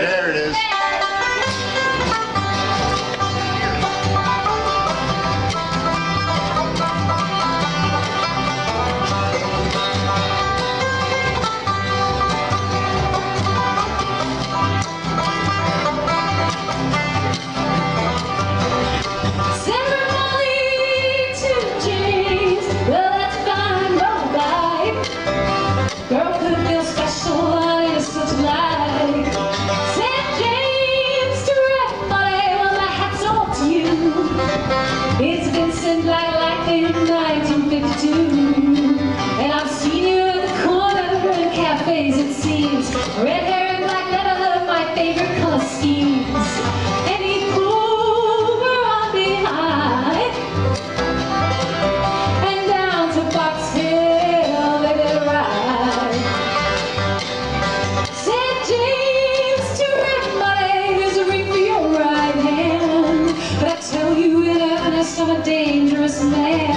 There it is. It's been sent like lightning in 1952, and I've seen you at the corner in cafes, it seems. Red hair and black leather, my favorite color schemes. And he pulled her on behind, and down to Box Hill they did ride. St. James to Red Money, here's a ring for your right hand. But I tell you, I'm a dangerous man.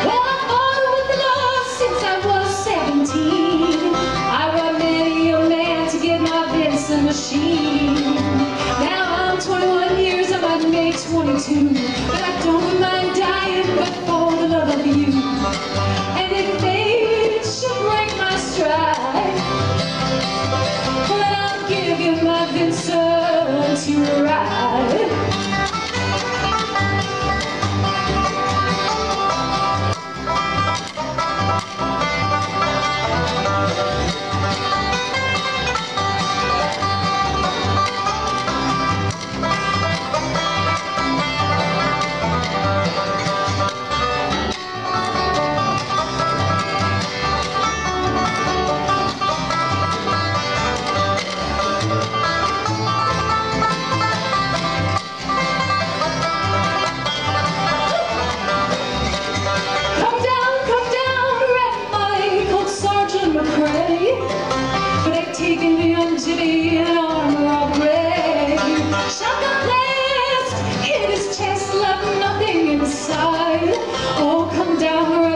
Well, I've fought with love since I was 17. I robbed many a man to get my Vincent machine. Now I'm 21 years, I might make 22, but I don't mind dying but for the love of you. And if fate should break my stride, well, then I'll give you my Vincent to ride. Jimmy in armor all gray. Shotgun blast hit his chest, left nothing inside. Oh, come down,